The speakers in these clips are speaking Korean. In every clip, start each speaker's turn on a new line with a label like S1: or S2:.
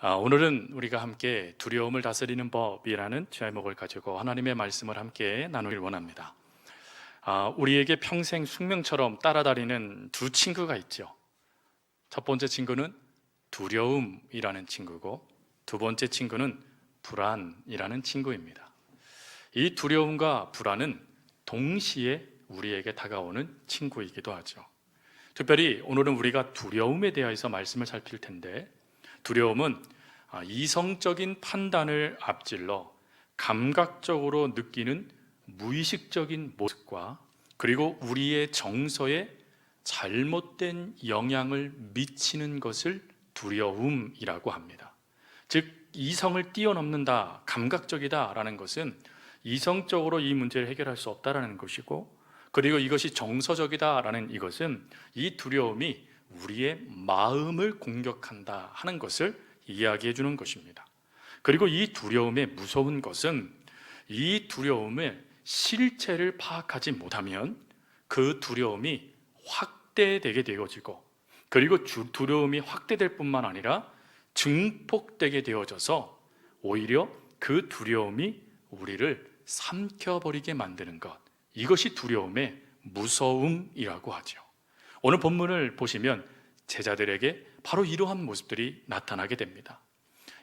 S1: 오늘은 우리가 함께 두려움을 다스리는 법이라는 제목을 가지고 하나님의 말씀을 함께 나누길 원합니다. 우리에게 평생 숙명처럼 따라다니는 두 친구가 있죠. 첫 번째 친구는 두려움이라는 친구고, 두 번째 친구는 불안이라는 친구입니다. 이 두려움과 불안은 동시에 우리에게 다가오는 친구이기도 하죠. 특별히 오늘은 우리가 두려움에 대해서 말씀을 살필 텐데, 두려움은 이성적인 판단을 앞질러 감각적으로 느끼는 무의식적인 모습과, 그리고 우리의 정서에 잘못된 영향을 미치는 것을 두려움이라고 합니다. 즉, 이성을 뛰어넘는다, 감각적이다라는 것은 이성적으로 이 문제를 해결할 수 없다라는 것이고, 그리고 이것이 정서적이다라는 이것은 이 두려움이 우리의 마음을 공격한다 하는 것을 이야기해 주는 것입니다. 그리고 이 두려움의 무서운 것은, 이 두려움의 실체를 파악하지 못하면 그 두려움이 확대되게 되어지고, 그리고 두려움이 확대될 뿐만 아니라 증폭되게 되어져서 오히려 그 두려움이 우리를 삼켜버리게 만드는 것, 이것이 두려움의 무서움이라고 하죠. 오늘 본문을 보시면 제자들에게 바로 이러한 모습들이 나타나게 됩니다.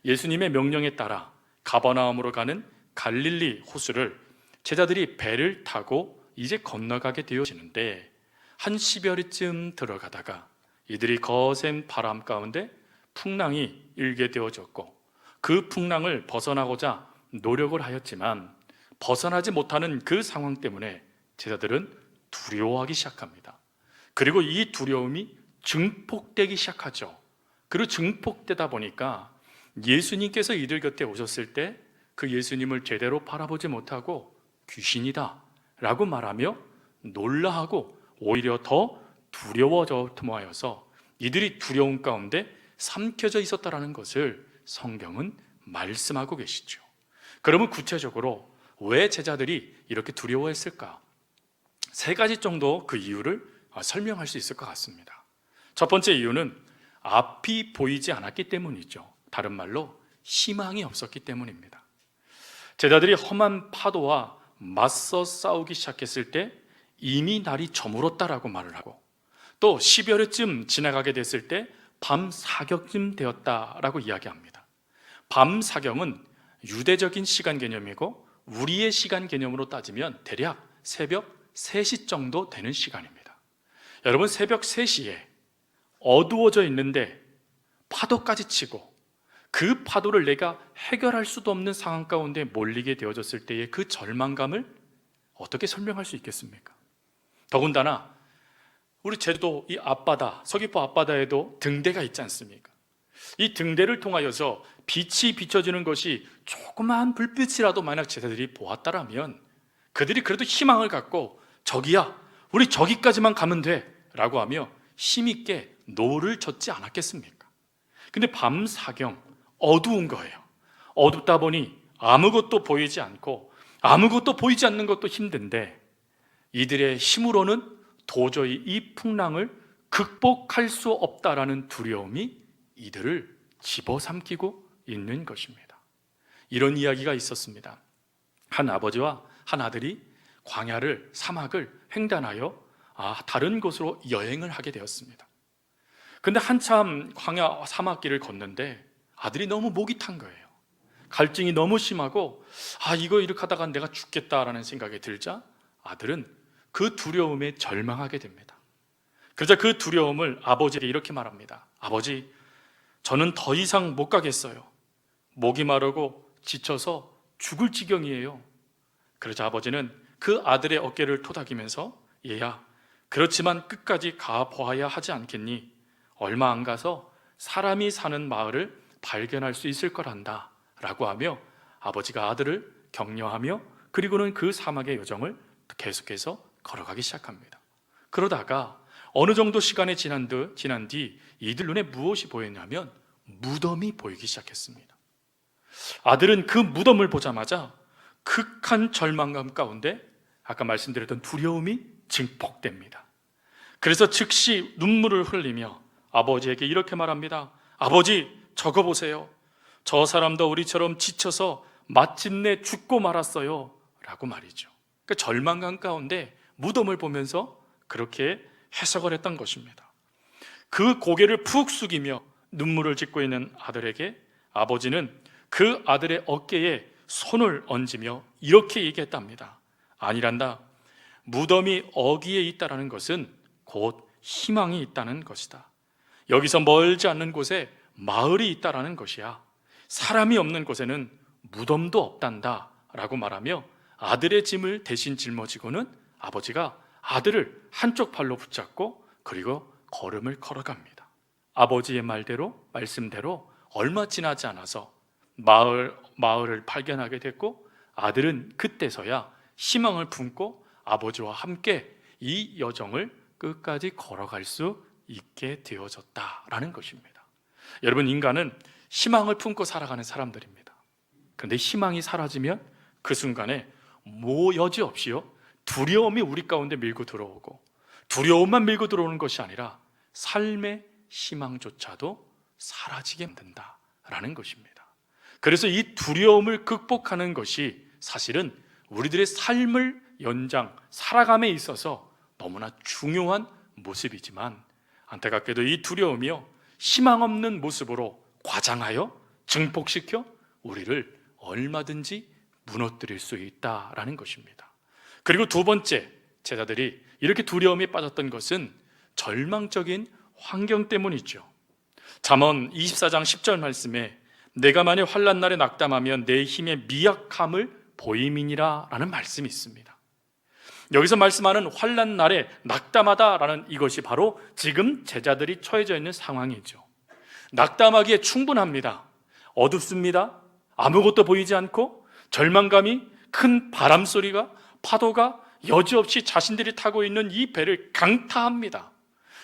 S1: 예수님의 명령에 따라 가버나움으로 가는 갈릴리 호수를 제자들이 배를 타고 이제 건너가게 되어지는데, 한 10여리쯤 들어가다가 이들이 거센 바람 가운데 풍랑이 일게 되어졌고, 그 풍랑을 벗어나고자 노력을 하였지만 벗어나지 못하는 그 상황 때문에 제자들은 두려워하기 시작합니다. 그리고 이 두려움이 증폭되기 시작하죠. 그리고 증폭되다 보니까 예수님께서 이들 곁에 오셨을 때 그 예수님을 제대로 바라보지 못하고 귀신이다 라고 말하며 놀라하고 오히려 더 두려워져 틈하여서 이들이 두려움 가운데 삼켜져 있었다라는 것을 성경은 말씀하고 계시죠. 그러면 구체적으로 왜 제자들이 이렇게 두려워했을까? 세 가지 정도 그 이유를 설명할 수 있을 것 같습니다. 첫 번째 이유는 앞이 보이지 않았기 때문이죠. 다른 말로 희망이 없었기 때문입니다. 제자들이 험한 파도와 맞서 싸우기 시작했을 때 이미 날이 저물었다라고 말을 하고, 또 10여리쯤 지나가게 됐을 때 밤 사경쯤 되었다라고 이야기합니다. 밤 사경은 유대적인 시간 개념이고, 우리의 시간 개념으로 따지면 대략 새벽 3시 정도 되는 시간입니다. 여러분, 새벽 3시에 어두워져 있는데 파도까지 치고, 그 파도를 내가 해결할 수도 없는 상황 가운데 몰리게 되어졌을 때의 그 절망감을 어떻게 설명할 수 있겠습니까? 더군다나 우리 제주도 이 앞바다, 서귀포 앞바다에도 등대가 있지 않습니까? 이 등대를 통하여서 빛이 비춰지는 것이 조그마한 불빛이라도 만약 제자들이 보았다라면 그들이 그래도 희망을 갖고 저기야, 우리 저기까지만 가면 돼 라고 하며 힘있게 노를 젓지 않았겠습니까? 근데 밤 사경, 어두운 거예요. 어둡다 보니 아무것도 보이지 않고, 아무것도 보이지 않는 것도 힘든데 이들의 힘으로는 도저히 이 풍랑을 극복할 수 없다라는 두려움이 이들을 집어삼키고 있는 것입니다. 이런 이야기가 있었습니다. 한 아버지와 한 아들이 광야를, 사막을 횡단하여 다른 곳으로 여행을 하게 되었습니다. 근데 한참 광야 사막길을 걷는데 아들이 너무 목이 탄 거예요. 갈증이 너무 심하고 이거 이렇게 하다가 내가 죽겠다라는 생각이 들자 아들은 그 두려움에 절망하게 됩니다. 그러자 그 두려움을 아버지에게 이렇게 말합니다. 아버지, 저는 더 이상 못 가겠어요. 목이 마르고 지쳐서 죽을 지경이에요. 그러자 아버지는 그 아들의 어깨를 토닥이면서, 얘야, 그렇지만 끝까지 가보아야 하지 않겠니? 얼마 안 가서 사람이 사는 마을을 발견할 수 있을 거란다 라고 하며 아버지가 아들을 격려하며, 그리고는 그 사막의 여정을 계속해서 걸어가기 시작합니다. 그러다가 어느 정도 시간이 지난 뒤 이들 눈에 무엇이 보였냐면 무덤이 보이기 시작했습니다. 아들은 그 무덤을 보자마자 극한 절망감 가운데 아까 말씀드렸던 두려움이 증폭됩니다. 그래서 즉시 눈물을 흘리며 아버지에게 이렇게 말합니다. 아버지, 적어보세요. 저 사람도 우리처럼 지쳐서 마침내 죽고 말았어요 라고 말이죠. 그러니까 절망감 가운데 무덤을 보면서 그렇게 해석을 했던 것입니다. 그 고개를 푹 숙이며 눈물을 짓고 있는 아들에게 아버지는 그 아들의 어깨에 손을 얹으며 이렇게 얘기했답니다. 아니란다. 무덤이 어귀에 있다는 것은 곧 희망이 있다는 것이다. 여기서 멀지 않는 곳에 마을이 있다는 것이야. 사람이 없는 곳에는 무덤도 없단다 라고 말하며 아들의 짐을 대신 짊어지고는 아버지가 아들을 한쪽 팔로 붙잡고 그리고 걸음을 걸어갑니다. 아버지의 말씀대로 얼마 지나지 않아서 마을을 발견하게 됐고 아들은 그때서야 희망을 품고 아버지와 함께 이 여정을 끝까지 걸어갈 수 있게 되어졌다라는 것입니다. 여러분, 인간은 희망을 품고 살아가는 사람들입니다. 그런데 희망이 사라지면 그 순간에 여지없이요 두려움이 우리 가운데 밀고 들어오고, 두려움만 밀고 들어오는 것이 아니라 삶의 희망조차도 사라지게 만든다라는 것입니다. 그래서 이 두려움을 극복하는 것이 사실은 우리들의 삶을 살아감에 있어서 너무나 중요한 모습이지만, 안타깝게도 이 두려움이요 희망 없는 모습으로 과장하여 증폭시켜 우리를 얼마든지 무너뜨릴 수 있다라는 것입니다. 그리고 두 번째, 제자들이 이렇게 두려움에 빠졌던 것은 절망적인 환경 때문이죠. 잠언 24장 10절 말씀에 내가 만일 환난 날에 낙담하면 내 힘의 미약함을 보임이니라 라는 말씀이 있습니다. 여기서 말씀하는 환난 날에 낙담하다라는 이것이 바로 지금 제자들이 처해져 있는 상황이죠. 낙담하기에 충분합니다. 어둡습니다. 아무것도 보이지 않고 절망감이, 큰 바람 소리가, 파도가 여지없이 자신들이 타고 있는 이 배를 강타합니다.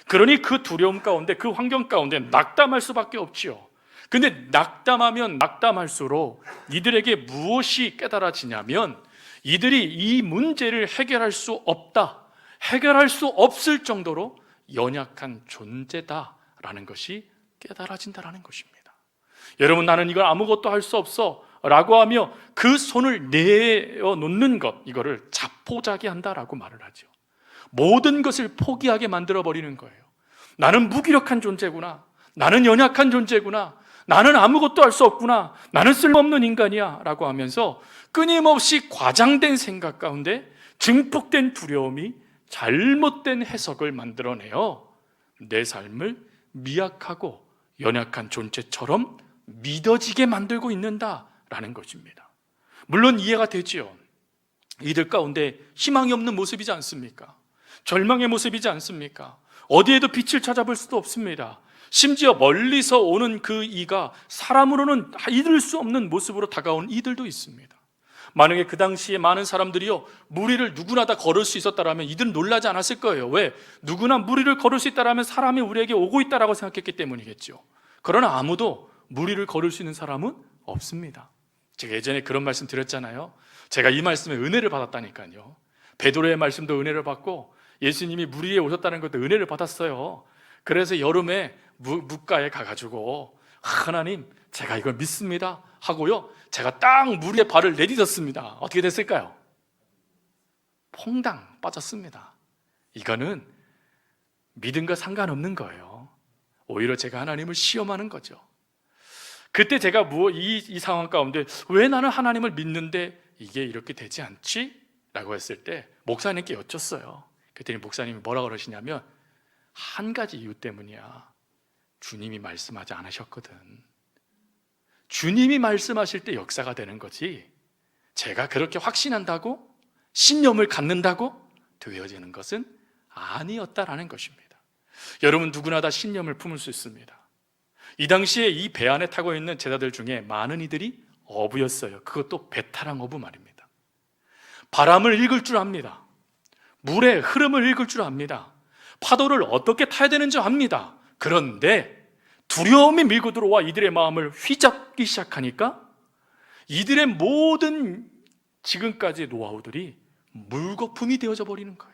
S1: 그러니 그 두려움 가운데, 그 환경 가운데 낙담할 수밖에 없지요. 근데 낙담하면 낙담할수록 이들에게 무엇이 깨달아지냐면 이들이 이 문제를 해결할 수 없다, 해결할 수 없을 정도로 연약한 존재다라는 것이 깨달아진다라는 것입니다. 여러분, 나는 이걸 아무것도 할 수 없어 라고 하며 그 손을 내어놓는 것, 이거를 자포자기한다라고 말을 하죠. 모든 것을 포기하게 만들어버리는 거예요. 나는 무기력한 존재구나, 나는 연약한 존재구나, 나는 아무것도 할 수 없구나, 나는 쓸모없는 인간이야 라고 하면서 끊임없이 과장된 생각 가운데 증폭된 두려움이 잘못된 해석을 만들어내어 내 삶을 미약하고 연약한 존재처럼 믿어지게 만들고 있는다라는 것입니다. 물론 이해가 되지요. 이들 가운데 희망이 없는 모습이지 않습니까? 절망의 모습이지 않습니까? 어디에도 빛을 찾아볼 수도 없습니다. 심지어 멀리서 오는 그 이가 사람으로는 이룰 수 없는 모습으로 다가온 이들도 있습니다. 만약에 그 당시에 많은 사람들이요 무리를 누구나 다 걸을 수 있었다라면 이들은 놀라지 않았을 거예요. 왜? 누구나 무리를 걸을 수 있다라면 사람이 우리에게 오고 있다라고 생각했기 때문이겠죠. 그러나 아무도 무리를 걸을 수 있는 사람은 없습니다. 제가 예전에 그런 말씀 드렸잖아요. 제가 이 말씀에 은혜를 받았다니까요. 베드로의 말씀도 은혜를 받고 예수님이 무리에 오셨다는 것도 은혜를 받았어요. 그래서 여름에 묵가에 가가지고 하나님, 제가 이걸 믿습니다 하고요, 제가 딱 무리의 발을 내딛었습니다. 어떻게 됐을까요? 퐁당 빠졌습니다. 이거는 믿음과 상관없는 거예요. 오히려 제가 하나님을 시험하는 거죠. 그때 제가 이 상황 가운데 왜 나는 하나님을 믿는데 이게 이렇게 되지 않지? 라고 했을 때 목사님께 여쭸어요. 그랬더니 목사님이 뭐라 그러시냐면, 한 가지 이유 때문이야. 주님이 말씀하지 않으셨거든. 주님이 말씀하실 때 역사가 되는 거지, 제가 그렇게 확신한다고, 신념을 갖는다고 되어지는 것은 아니었다라는 것입니다. 여러분, 누구나 다 신념을 품을 수 있습니다. 이 당시에 이 배 안에 타고 있는 제자들 중에 많은 이들이 어부였어요. 그것도 배타랑 어부 말입니다. 바람을 읽을 줄 압니다. 물의 흐름을 읽을 줄 압니다. 파도를 어떻게 타야 되는지 압니다. 그런데 두려움이 밀고 들어와 이들의 마음을 휘잡기 시작하니까 이들의 모든 지금까지의 노하우들이 물거품이 되어져 버리는 거예요.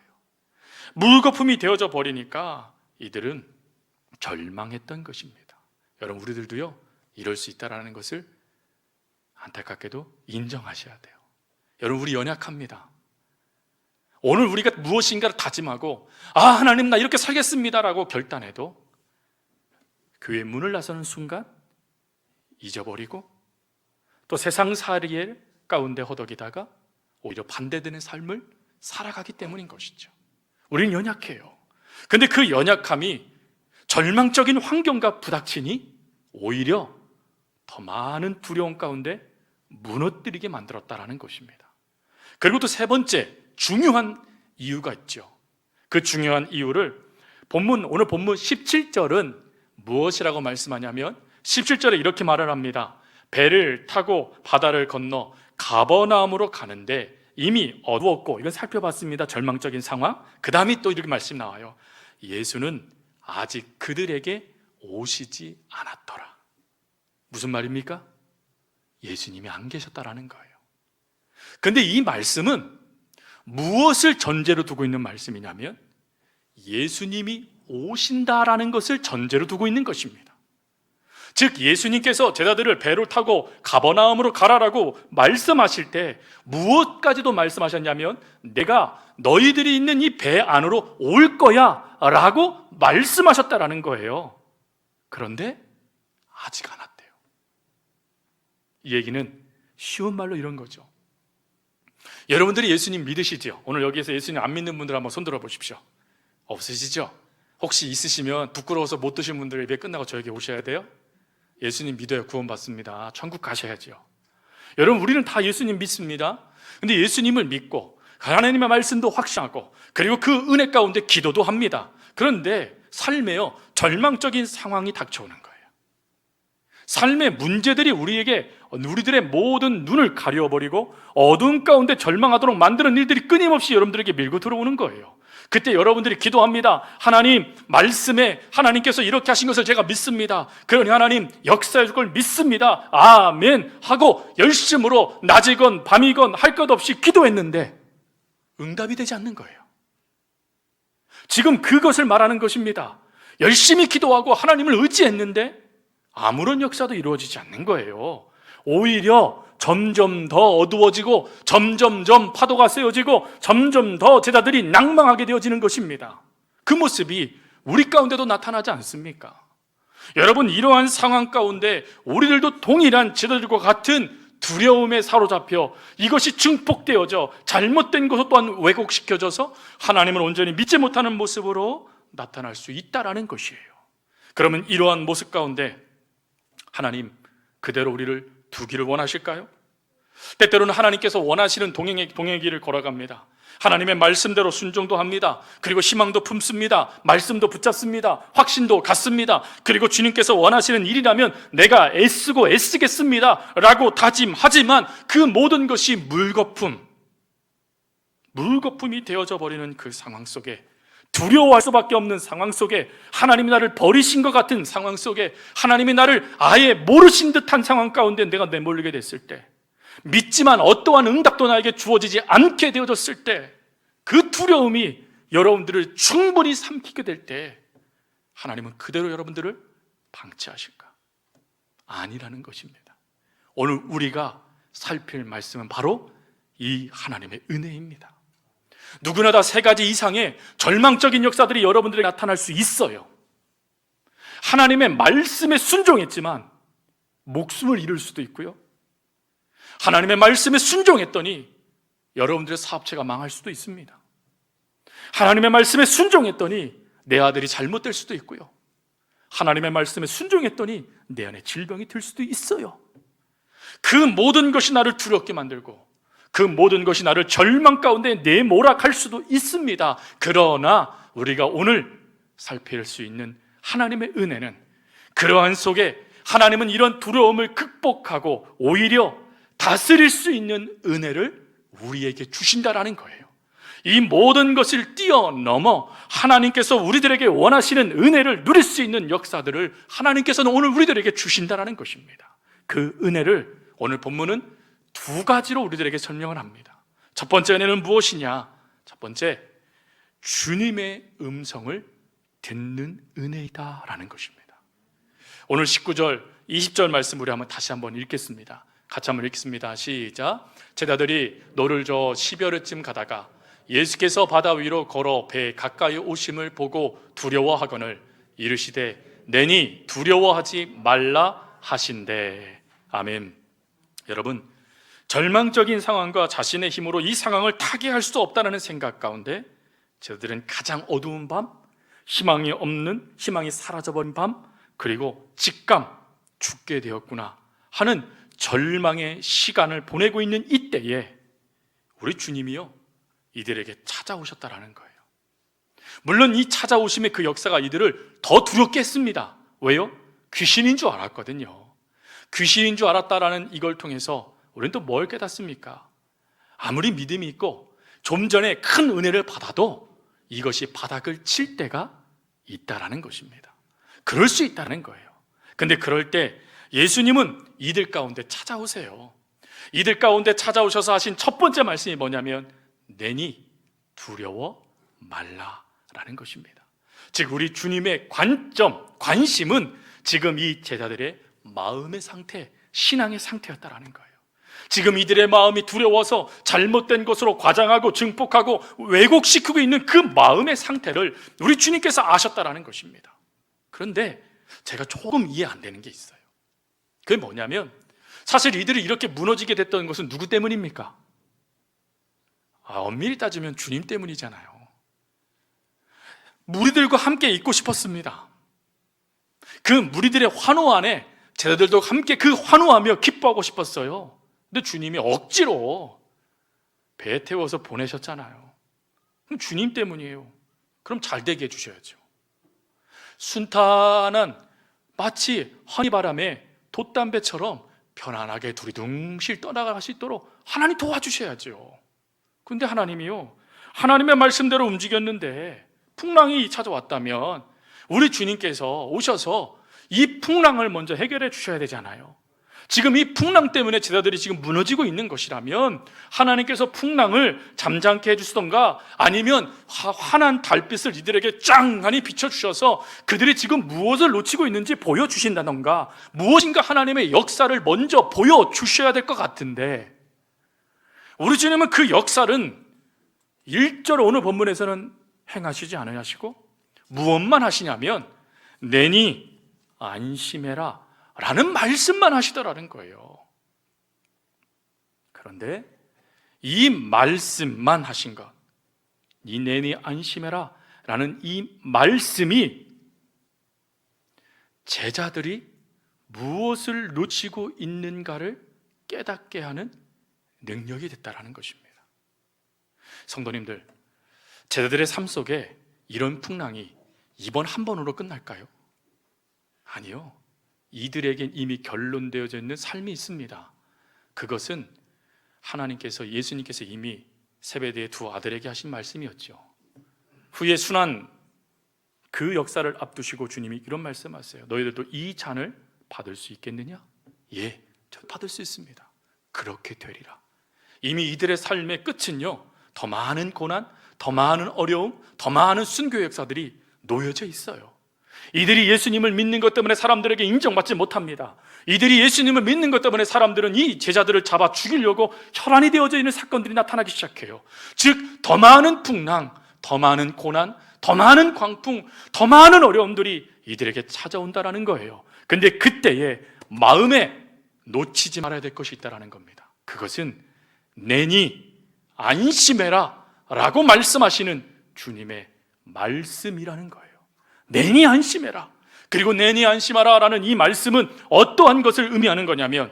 S1: 물거품이 되어져 버리니까 이들은 절망했던 것입니다. 여러분, 우리들도요 이럴 수 있다는 것을 안타깝게도 인정하셔야 돼요. 여러분, 우리 연약합니다. 오늘 우리가 무엇인가를 다짐하고 하나님 나 이렇게 살겠습니다라고 결단해도 교회 문을 나서는 순간 잊어버리고 또 세상살이 가운데 허덕이다가 오히려 반대되는 삶을 살아가기 때문인 것이죠. 우리는 연약해요. 근데 그 연약함이 절망적인 환경과 부닥치니 오히려 더 많은 두려움 가운데 무너뜨리게 만들었다라는 것입니다. 그리고 또 세 번째 중요한 이유가 있죠. 그 중요한 이유를 오늘 본문 17절은 무엇이라고 말씀하냐면 17절에 이렇게 말을 합니다. 배를 타고 바다를 건너 가버나움으로 가는데 이미 어두웠고, 이건 살펴봤습니다. 절망적인 상황. 그 다음에 또 이렇게 말씀 나와요. 예수는 아직 그들에게 오시지 않았더라. 무슨 말입니까? 예수님이 안 계셨다라는 거예요. 근데 이 말씀은 무엇을 전제로 두고 있는 말씀이냐면 예수님이 오신다라는 것을 전제로 두고 있는 것입니다. 즉 예수님께서 제자들을 배로 타고 가버나움으로 가라라고 말씀하실 때 무엇까지도 말씀하셨냐면 내가 너희들이 있는 이 배 안으로 올 거야 라고 말씀하셨다라는 거예요. 그런데 아직 안 왔대요. 이 얘기는 쉬운 말로 이런 거죠. 여러분들이 예수님 믿으시죠? 오늘 여기에서 예수님 안 믿는 분들 한번 손들어 보십시오. 없으시죠? 혹시 있으시면 부끄러워서 못 드신 분들 예배 끝나고 저에게 오셔야 돼요. 예수님 믿어야 구원받습니다. 천국 가셔야죠. 여러분, 우리는 다 예수님 믿습니다. 근데 예수님을 믿고 하나님의 말씀도 확신하고 그리고 그 은혜 가운데 기도도 합니다. 그런데 삶에요 절망적인 상황이 닥쳐오는 거예요. 삶의 문제들이 우리들의 모든 눈을 가려버리고 어두운 가운데 절망하도록 만드는 일들이 끊임없이 여러분들에게 밀고 들어오는 거예요. 그때 여러분들이 기도합니다. 하나님, 말씀에 하나님께서 이렇게 하신 것을 제가 믿습니다. 그러니 하나님 역사해 줄 걸 믿습니다. 아멘 하고 열심으로 낮이건 밤이건 할 것 없이 기도했는데 응답이 되지 않는 거예요. 지금 그것을 말하는 것입니다. 열심히 기도하고 하나님을 의지했는데 아무런 역사도 이루어지지 않는 거예요. 오히려 점점 더 어두워지고 점점점 파도가 세워지고 점점 더 제자들이 낭망하게 되어지는 것입니다. 그 모습이 우리 가운데도 나타나지 않습니까? 여러분, 이러한 상황 가운데 우리들도 동일한 제자들과 같은 두려움에 사로잡혀 이것이 증폭되어져 잘못된 것을 또한 왜곡시켜져서 하나님을 온전히 믿지 못하는 모습으로 나타날 수 있다라는 것이에요. 그러면 이러한 모습 가운데 하나님 그대로 우리를 두기를 원하실까요? 때때로는 하나님께서 원하시는 동행의 길을 걸어갑니다. 하나님의 말씀대로 순종도 합니다. 그리고 희망도 품습니다. 말씀도 붙잡습니다. 확신도 갖습니다. 그리고 주님께서 원하시는 일이라면 내가 애쓰고 애쓰겠습니다 라고 다짐하지만 그 모든 것이 물거품이 되어져 버리는 그 상황 속에, 두려워할 수밖에 없는 상황 속에, 하나님이 나를 버리신 것 같은 상황 속에, 하나님이 나를 아예 모르신 듯한 상황 가운데 내가 내몰리게 됐을 때, 믿지만 어떠한 응답도 나에게 주어지지 않게 되어졌을 때, 그 두려움이 여러분들을 충분히 삼키게 될 때 하나님은 그대로 여러분들을 방치하실까? 아니라는 것입니다. 오늘 우리가 살필 말씀은 바로 이 하나님의 은혜입니다. 누구나 다 세 가지 이상의 절망적인 역사들이 여러분들에게 나타날 수 있어요. 하나님의 말씀에 순종했지만 목숨을 잃을 수도 있고요, 하나님의 말씀에 순종했더니 여러분들의 사업체가 망할 수도 있습니다. 하나님의 말씀에 순종했더니 내 아들이 잘못될 수도 있고요, 하나님의 말씀에 순종했더니 내 안에 질병이 들 수도 있어요. 그 모든 것이 나를 두렵게 만들고 그 모든 것이 나를 절망 가운데 내몰아갈 수도 있습니다. 그러나 우리가 오늘 살필 수 있는 하나님의 은혜는, 그러한 속에 하나님은 이런 두려움을 극복하고 오히려 다스릴 수 있는 은혜를 우리에게 주신다라는 거예요. 이 모든 것을 뛰어넘어 하나님께서 우리들에게 원하시는 은혜를 누릴 수 있는 역사들을 하나님께서는 오늘 우리들에게 주신다라는 것입니다. 그 은혜를 오늘 본문은 두 가지로 우리들에게 설명을 합니다. 첫 번째 은혜는 무엇이냐? 첫 번째, 주님의 음성을 듣는 은혜이다라는 것입니다. 오늘 19절, 20절 말씀 우리 다시 한번 읽겠습니다. 같이 한번 읽겠습니다. 시작. 제자들이 노를 저 10여리쯤 가다가 예수께서 바다 위로 걸어 배 가까이 오심을 보고 두려워하거늘 이르시되 내니 두려워하지 말라 하신대. 아멘. 여러분, 절망적인 상황과 자신의 힘으로 이 상황을 타개할 수 없다는 생각 가운데 제자들은 가장 어두운 밤, 희망이 없는, 희망이 사라져버린 밤, 그리고 직감 죽게 되었구나 하는 절망의 시간을 보내고 있는 이때에 우리 주님이요 이들에게 찾아오셨다라는 거예요. 물론 이 찾아오심의 그 역사가 이들을 더 두렵게 했습니다. 왜요? 귀신인 줄 알았거든요. 귀신인 줄 알았다라는 이걸 통해서 우리는 또 뭘 깨닫습니까? 아무리 믿음이 있고 좀 전에 큰 은혜를 받아도 이것이 바닥을 칠 때가 있다라는 것입니다. 그럴 수 있다는 거예요. 근데 그럴 때 예수님은 이들 가운데 찾아오세요. 이들 가운데 찾아오셔서 하신 첫 번째 말씀이 뭐냐면 내니 두려워 말라라는 것입니다. 즉 우리 주님의 관심은 지금 이 제자들의 마음의 상태, 신앙의 상태였다라는 거예요. 지금 이들의 마음이 두려워서 잘못된 것으로 과장하고 증폭하고 왜곡시키고 있는 그 마음의 상태를 우리 주님께서 아셨다라는 것입니다. 그런데 제가 조금 이해 안 되는 게 있어요. 그게 뭐냐면 사실 이들이 이렇게 무너지게 됐던 것은 누구 때문입니까? 엄밀히 따지면 주님 때문이잖아요. 무리들과 함께 있고 싶었습니다. 그 무리들의 환호 안에 제자들도 함께 그 환호하며 기뻐하고 싶었어요. 근데 주님이 억지로 배에 태워서 보내셨잖아요. 그럼 주님 때문이에요. 그럼 잘 되게 해주셔야죠. 순탄한 마치 허니바람에 돛담배처럼 편안하게 두리둥실 떠나갈 수 있도록 하나님 도와주셔야죠. 근데 하나님이요 하나님의 말씀대로 움직였는데 풍랑이 찾아왔다면 우리 주님께서 오셔서 이 풍랑을 먼저 해결해 주셔야 되잖아요. 지금 이 풍랑 때문에 제자들이 지금 무너지고 있는 것이라면 하나님께서 풍랑을 잠잠케 해주시던가 아니면 환한 달빛을 이들에게 짱하니 비춰주셔서 그들이 지금 무엇을 놓치고 있는지 보여주신다던가 무엇인가 하나님의 역사를 먼저 보여주셔야 될 것 같은데 우리 주님은 그 역사는 1절 오늘 본문에서는 행하시지 않으시고 무엇만 하시냐면 내니 안심해라 라는 말씀만 하시더라는 거예요. 그런데 이 말씀만 하신 것, 이 내니 안심해라 라는 이 말씀이 제자들이 무엇을 놓치고 있는가를 깨닫게 하는 능력이 됐다라는 것입니다. 성도님들, 제자들의 삶 속에 이런 풍랑이 이번 한 번으로 끝날까요? 아니요. 이들에겐 이미 결론되어져 있는 삶이 있습니다. 그것은 하나님께서 예수님께서 이미 세베대의 두 아들에게 하신 말씀이었죠. 후에 순환 그 역사를 앞두시고 주님이 이런 말씀하세요. 너희들도 이 잔을 받을 수 있겠느냐? 예, 저 받을 수 있습니다. 그렇게 되리라. 이미 이들의 삶의 끝은요 더 많은 고난, 더 많은 어려움, 더 많은 순교 역사들이 놓여져 있어요. 이들이 예수님을 믿는 것 때문에 사람들에게 인정받지 못합니다. 이들이 예수님을 믿는 것 때문에 사람들은 이 제자들을 잡아 죽이려고 혈안이 되어져 있는 사건들이 나타나기 시작해요. 즉 더 많은 풍랑, 더 많은 고난, 더 많은 광풍, 더 많은 어려움들이 이들에게 찾아온다라는 거예요. 근데 그때에 마음에 놓치지 말아야 될 것이 있다라는 겁니다. 그것은 내니 안심해라 라고 말씀하시는 주님의 말씀이라는 거예요. 내니 안심해라. 그리고 내니 안심하라 라는 이 말씀은 어떠한 것을 의미하는 거냐면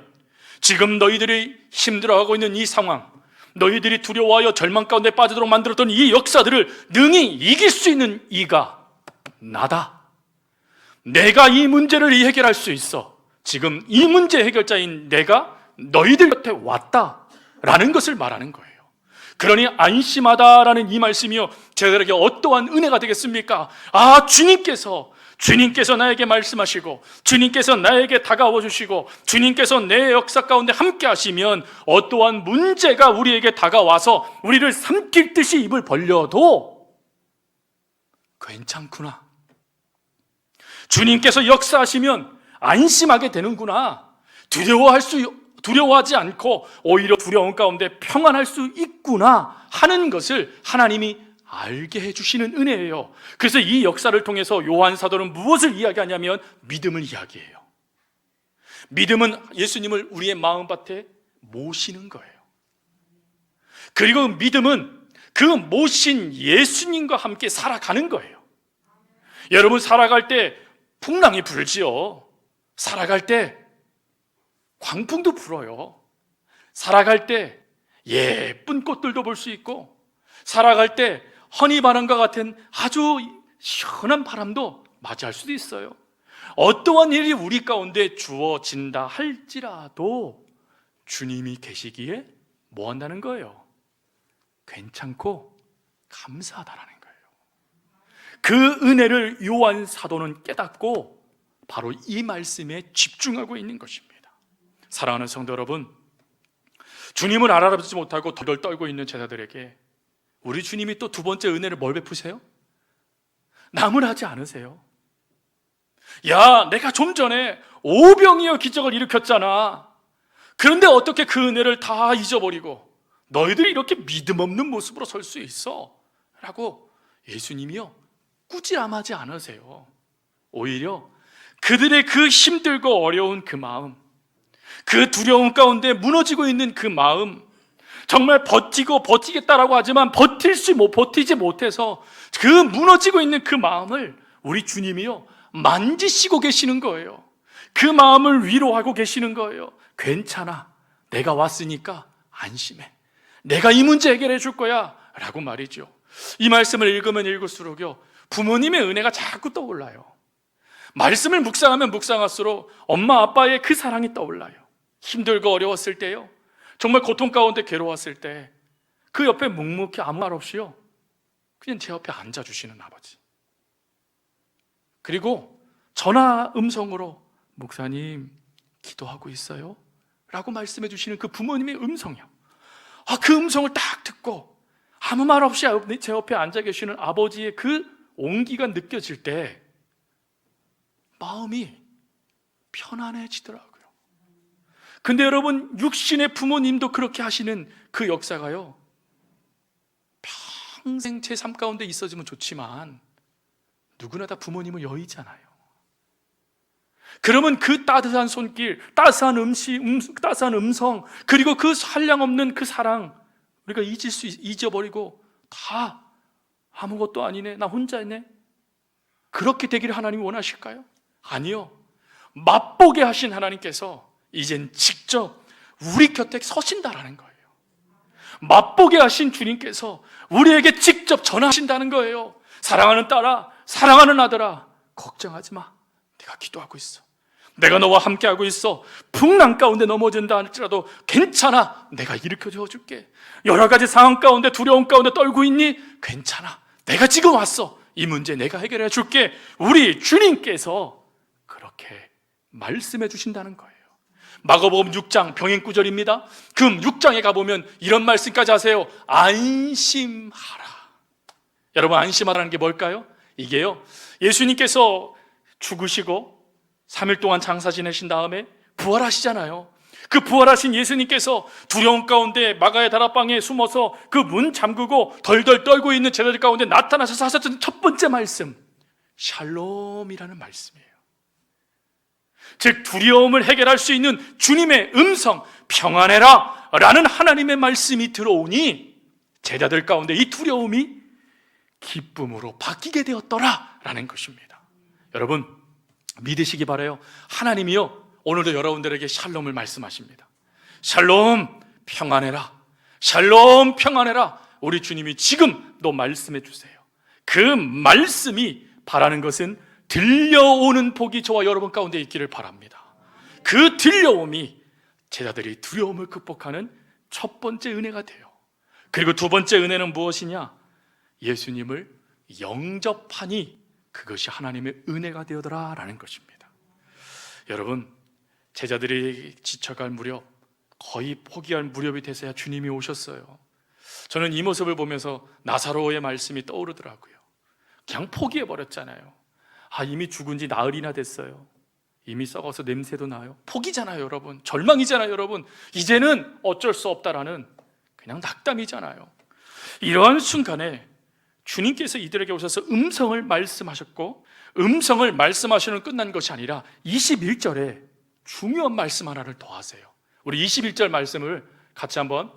S1: 지금 너희들이 힘들어하고 있는 이 상황, 너희들이 두려워하여 절망 가운데 빠지도록 만들었던 이 역사들을 능히 이길 수 있는 이가 나다. 내가 이 문제를 해결할 수 있어. 지금 이 문제 해결자인 내가 너희들 곁에 왔다라는 것을 말하는 거예요. 그러니 안심하다라는 이 말씀이요 제자들에게 어떠한 은혜가 되겠습니까? 주님께서 나에게 말씀하시고 주님께서 나에게 다가와 주시고 주님께서 내 역사 가운데 함께 하시면 어떠한 문제가 우리에게 다가와서 우리를 삼킬 듯이 입을 벌려도 괜찮구나. 두려워할 두려워하지 않고 오히려 두려움 가운데 평안할 수 있구나 하는 것을 하나님이 알게 해주시는 은혜예요. 그래서 이 역사를 통해서 요한 사도는 무엇을 이야기하냐면 믿음을 이야기해요. 믿음은 예수님을 우리의 마음밭에 모시는 거예요. 그리고 믿음은 그 모신 예수님과 함께 살아가는 거예요. 여러분, 살아갈 때 풍랑이 불지요. 살아갈 때 광풍도 불어요. 살아갈 때 예쁜 꽃들도 볼 수 있고, 살아갈 때 허니바람과 같은 아주 시원한 바람도 맞이할 수도 있어요. 어떠한 일이 우리 가운데 주어진다 할지라도 주님이 계시기에 뭐 한다는 거예요? 괜찮고 감사하다라는 거예요. 그 은혜를 요한 사도는 깨닫고 바로 이 말씀에 집중하고 있는 것입니다. 사랑하는 성도 여러분, 주님을 알아보지 못하고 덜덜 떨고 있는 제자들에게 우리 주님이 또 두 번째 은혜를 뭘 베푸세요? 나무라지 않으세요? 야, 내가 좀 전에 오병이어 기적을 일으켰잖아. 그런데 어떻게 그 은혜를 다 잊어버리고 너희들이 이렇게 믿음 없는 모습으로 설 수 있어? 라고 예수님이요 꾸지람하지 않으세요. 오히려 그들의 그 힘들고 어려운 그 마음, 그 두려움 가운데 무너지고 있는 그 마음, 정말 버티겠다라고 하지만 버티지 못해서 그 무너지고 있는 그 마음을 우리 주님이요 만지시고 계시는 거예요. 그 마음을 위로하고 계시는 거예요. 괜찮아, 내가 왔으니까 안심해, 내가 이 문제 해결해 줄 거야 라고 말이죠. 이 말씀을 읽으면 읽을수록요 부모님의 은혜가 자꾸 떠올라요. 말씀을 묵상하면 묵상할수록 엄마 아빠의 그 사랑이 떠올라요. 힘들고 어려웠을 때요, 정말 고통 가운데 괴로웠을 때 그 옆에 묵묵히 아무 말 없이요 그냥 제 옆에 앉아주시는 아버지, 그리고 전화 음성으로 목사님 기도하고 있어요? 라고 말씀해 주시는 그 부모님의 음성이요. 그 음성을 딱 듣고 아무 말 없이 제 옆에 앉아 계시는 아버지의 그 온기가 느껴질 때 마음이 편안해지더라고요. 근데 여러분, 육신의 부모님도 그렇게 하시는 그 역사가요 평생 제 삶 가운데 있어지면 좋지만 누구나 다 부모님은 여의잖아요. 그러면 그 따뜻한 손길, 따스한 음식, 따스한 음성, 그리고 그 한량없는 그 사랑 우리가 잊어버리고 다 아무것도 아니네, 나 혼자 있네, 그렇게 되기를 하나님이 원하실까요? 아니요. 맛보게 하신 하나님께서 이젠 직접 우리 곁에 서신다라는 거예요. 맛보게 하신 주님께서 우리에게 직접 전하신다는 거예요. 사랑하는 딸아, 사랑하는 아들아, 걱정하지 마, 내가 기도하고 있어, 내가 너와 함께하고 있어. 풍랑 가운데 넘어진다 할지라도 괜찮아, 내가 일으켜 줄게. 여러 가지 상황 가운데 두려움 가운데 떨고 있니? 괜찮아, 내가 지금 왔어, 이 문제 내가 해결해 줄게. 우리 주님께서 그렇게 말씀해 주신다는 거예요. 마가복음 6장 병행 구절입니다. 그 6장에 가보면 이런 말씀까지 하세요. 안심하라. 여러분, 안심하라는 게 뭘까요? 이게요, 예수님께서 죽으시고 3일 동안 장사 지내신 다음에 부활하시잖아요. 그 부활하신 예수님께서 두려움 가운데 마가의 다락방에 숨어서 그 문 잠그고 덜덜 떨고 있는 제자들 가운데 나타나셔서 하셨던 첫 번째 말씀, 샬롬이라는 말씀이에요. 즉 두려움을 해결할 수 있는 주님의 음성, 평안해라 라는 하나님의 말씀이 들어오니 제자들 가운데 이 두려움이 기쁨으로 바뀌게 되었더라 라는 것입니다. 여러분, 믿으시기 바라요. 하나님이요 오늘도 여러분들에게 샬롬을 말씀하십니다. 샬롬 평안해라, 샬롬 평안해라. 우리 주님이 지금도 말씀해 주세요. 그 말씀이 바라는 것은 들려오는 복이 저와 여러분 가운데 있기를 바랍니다. 그 들려옴이 제자들이 두려움을 극복하는 첫 번째 은혜가 돼요. 그리고 두 번째 은혜는 무엇이냐? 예수님을 영접하니 그것이 하나님의 은혜가 되어더라 라는 것입니다. 여러분, 제자들이 지쳐갈 무렵, 거의 포기할 무렵이 돼서야 주님이 오셨어요. 저는 이 모습을 보면서 나사로의 말씀이 떠오르더라고요. 그냥 포기해버렸잖아요. 이미 죽은 지 나흘이나 됐어요. 이미 썩어서 냄새도 나요. 포기잖아요, 여러분. 절망이잖아요, 여러분. 이제는 어쩔 수 없다라는 그냥 낙담이잖아요. 이런 순간에 주님께서 이들에게 오셔서 음성을 말씀하셨고, 음성을 말씀하시는 끝난 것이 아니라 21절에 중요한 말씀 하나를 더 하세요. 우리 21절 말씀을 같이 한번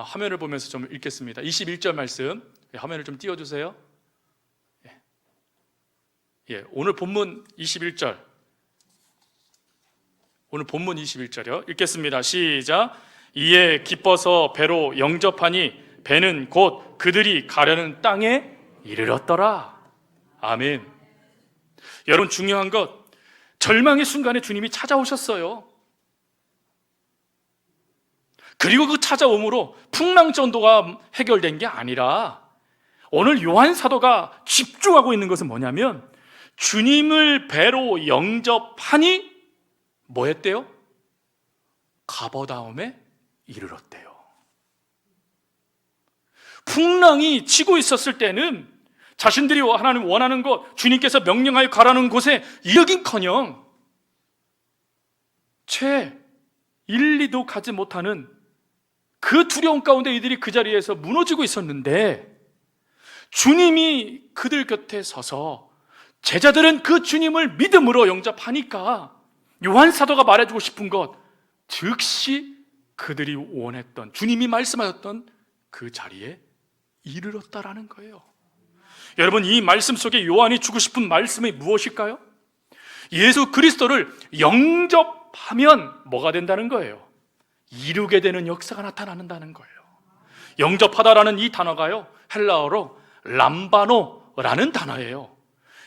S1: 화면을 보면서 좀 읽겠습니다. 21절 말씀 화면을 좀 띄워주세요. 오늘 본문 21절, 오늘 본문 21절이요. 읽겠습니다. 시작. 이에 기뻐서 배로 영접하니 배는 곧 그들이 가려는 땅에 이르렀더라. 아멘. 여러분, 중요한 것, 절망의 순간에 주님이 찾아오셨어요. 그리고 그 찾아옴으로 풍랑전도가 해결된 게 아니라 오늘 요한 사도가 집중하고 있는 것은 뭐냐면 주님을 배로 영접하니 뭐 했대요? 가버나움에 이르렀대요. 풍랑이 치고 있었을 때는 자신들이 하나님 원하는 것, 주님께서 명령하여 가라는 곳에 이르긴커녕 채 1, 2도 가지 못하는 그 두려움 가운데 이들이 그 자리에서 무너지고 있었는데, 주님이 그들 곁에 서서 제자들은 그 주님을 믿음으로 영접하니까 요한 사도가 말해주고 싶은 것, 즉시 그들이 원했던, 주님이 말씀하셨던 그 자리에 이르렀다라는 거예요. 여러분, 이 말씀 속에 요한이 주고 싶은 말씀이 무엇일까요? 예수 그리스도를 영접하면 뭐가 된다는 거예요? 이루게 되는 역사가 나타나는다는 거예요. 영접하다라는 이 단어가요, 헬라어로 람바노라는 단어예요.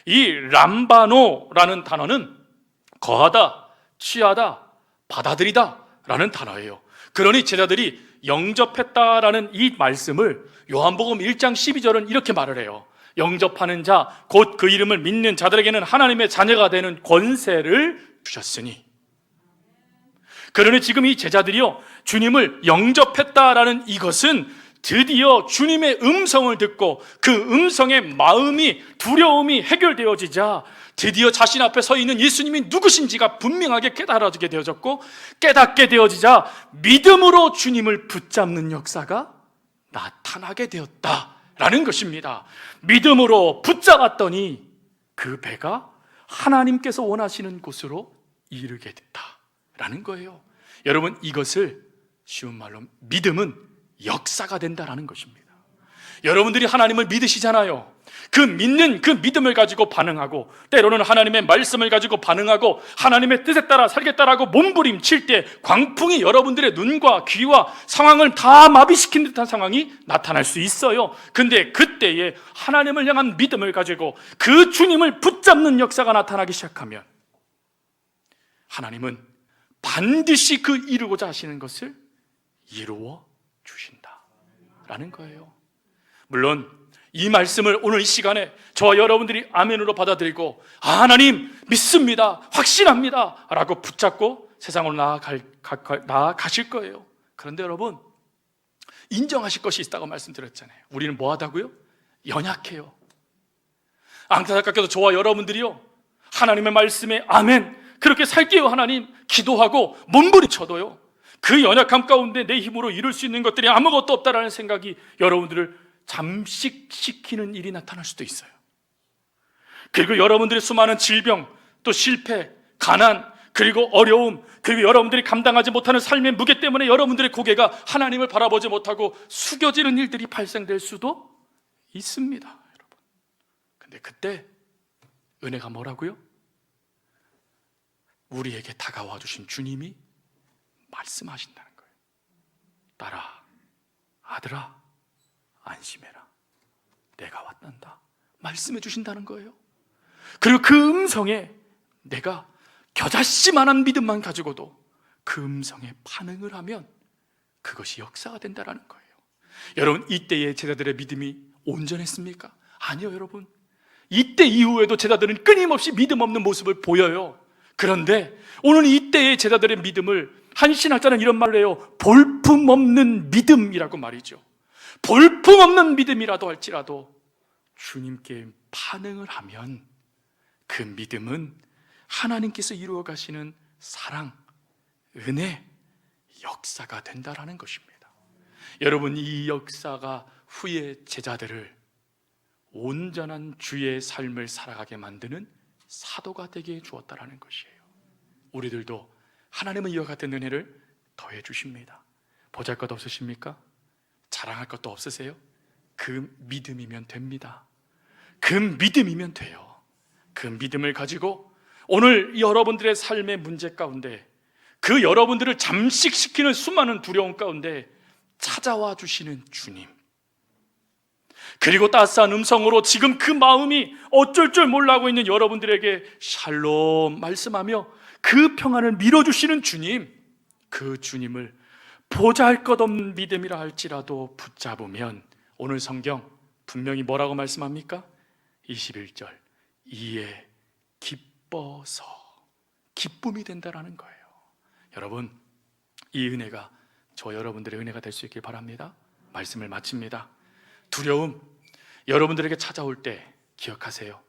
S1: 이 람바노라는 단어는 거하다, 취하다, 받아들이다 라는 단어예요. 그러니 제자들이 영접했다라는 이 말씀을 요한복음 1장 12절은 이렇게 말을 해요. 영접하는 자, 곧 그 이름을 믿는 자들에게는 하나님의 자녀가 되는 권세를 주셨으니. 그러니 지금 이 제자들이요, 주님을 영접했다라는 이것은 드디어 주님의 음성을 듣고 그 음성의 마음이, 두려움이 해결되어지자 드디어 자신 앞에 서 있는 예수님이 누구신지가 분명하게 깨달아지게 되어졌고, 깨닫게 되어지자 믿음으로 주님을 붙잡는 역사가 나타나게 되었다라는 것입니다. 믿음으로 붙잡았더니 그 배가 하나님께서 원하시는 곳으로 이르게 됐다라는 거예요. 여러분, 이것을 쉬운 말로 믿음은 역사가 된다라는 것입니다. 여러분들이 하나님을 믿으시잖아요. 그 믿는 그 믿음을 가지고 반응하고, 때로는 하나님의 말씀을 가지고 반응하고, 하나님의 뜻에 따라 살겠다라고 몸부림칠 때 광풍이 여러분들의 눈과 귀와 상황을 다 마비시킨 듯한 상황이 나타날 수 있어요. 근데 그때에 하나님을 향한 믿음을 가지고 그 주님을 붙잡는 역사가 나타나기 시작하면 하나님은 반드시 그 이루고자 하시는 것을 이루어 주신다라는 거예요. 물론 이 말씀을 오늘 이 시간에 저와 여러분들이 아멘으로 받아들이고, 하나님 믿습니다, 확신합니다 라고 붙잡고 세상으로 나아가실 거예요. 그런데 여러분, 인정하실 것이 있다고 말씀드렸잖아요. 우리는 뭐하다고요? 연약해요. 안타깝게도 저와 여러분들이요, 하나님의 말씀에 아멘, 그렇게 살게요 하나님 기도하고 몸부림쳐도요, 그 연약함 가운데 내 힘으로 이룰 수 있는 것들이 아무것도 없다라는 생각이 여러분들을 잠식시키는 일이 나타날 수도 있어요. 그리고 여러분들의 수많은 질병, 또 실패, 가난, 그리고 어려움, 그리고 여러분들이 감당하지 못하는 삶의 무게 때문에 여러분들의 고개가 하나님을 바라보지 못하고 숙여지는 일들이 발생될 수도 있습니다, 여러분. 근데 그때 은혜가 뭐라고요? 우리에게 다가와 주신 주님이 말씀하신다는 거예요. 딸아, 아들아, 안심해라, 내가 왔단다 말씀해 주신다는 거예요. 그리고 그 음성에 내가 겨자씨만한 믿음만 가지고도 그 음성에 반응을 하면 그것이 역사가 된다는 거예요. 여러분, 이때의 제자들의 믿음이 온전했습니까? 아니요, 여러분. 이때 이후에도 제자들은 끊임없이 믿음 없는 모습을 보여요. 그런데 오늘 이때의 제자들의 믿음을 한 신학자는 이런 말을 해요. 볼품없는 믿음이라고 말이죠. 볼품없는 믿음이라도 할지라도 주님께 반응을 하면 그 믿음은 하나님께서 이루어 가시는 사랑, 은혜, 역사가 된다라는 것입니다. 여러분, 이 역사가 후에 제자들을 온전한 주의 삶을 살아가게 만드는 사도가 되게 해 주었다라는 것이에요. 우리들도 하나님은 이와 같은 은혜를 더해 주십니다. 보잘것 없으십니까? 자랑할 것도 없으세요? 그 믿음이면 됩니다. 그 믿음이면 돼요. 그 믿음을 가지고 오늘 여러분들의 삶의 문제 가운데, 그 여러분들을 잠식시키는 수많은 두려움 가운데 찾아와 주시는 주님, 그리고 따스한 음성으로 지금 그 마음이 어쩔 줄 몰라 하고 있는 여러분들에게 샬롬 말씀하며 그 평안을 밀어주시는 주님, 그 주님을 보잘것없는 믿음이라 할지라도 붙잡으면 오늘 성경 분명히 뭐라고 말씀합니까? 21절, 이에 기뻐서 기쁨이 된다라는 거예요. 여러분, 이 은혜가 저 여러분들의 은혜가 될 수 있길 바랍니다. 말씀을 마칩니다. 두려움, 여러분들에게 찾아올 때 기억하세요.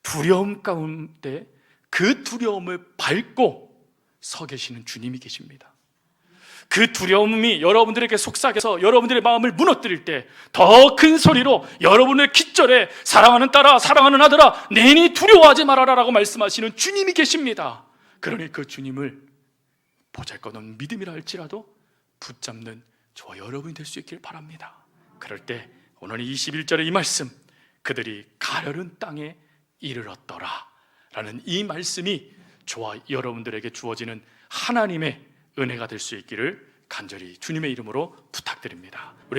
S1: 두려움 가운데 그 두려움을 밟고 서 계시는 주님이 계십니다. 그 두려움이 여러분들에게 속삭여서 여러분들의 마음을 무너뜨릴 때 더 큰 소리로 여러분의 귓절에 사랑하는 딸아, 사랑하는 아들아, 내니 두려워하지 말아라 라고 말씀하시는 주님이 계십니다. 그러니 그 주님을 보잘것없는 믿음이라 할지라도 붙잡는 저와 여러분이 될 수 있길 바랍니다. 그럴 때 오늘 21절의 이 말씀, 그들이 가려운 땅에 이르렀더라 라는 이 말씀이 저와 여러분들에게 주어지는 하나님의 은혜가 될 수 있기를 간절히 주님의 이름으로 부탁드립니다. 우리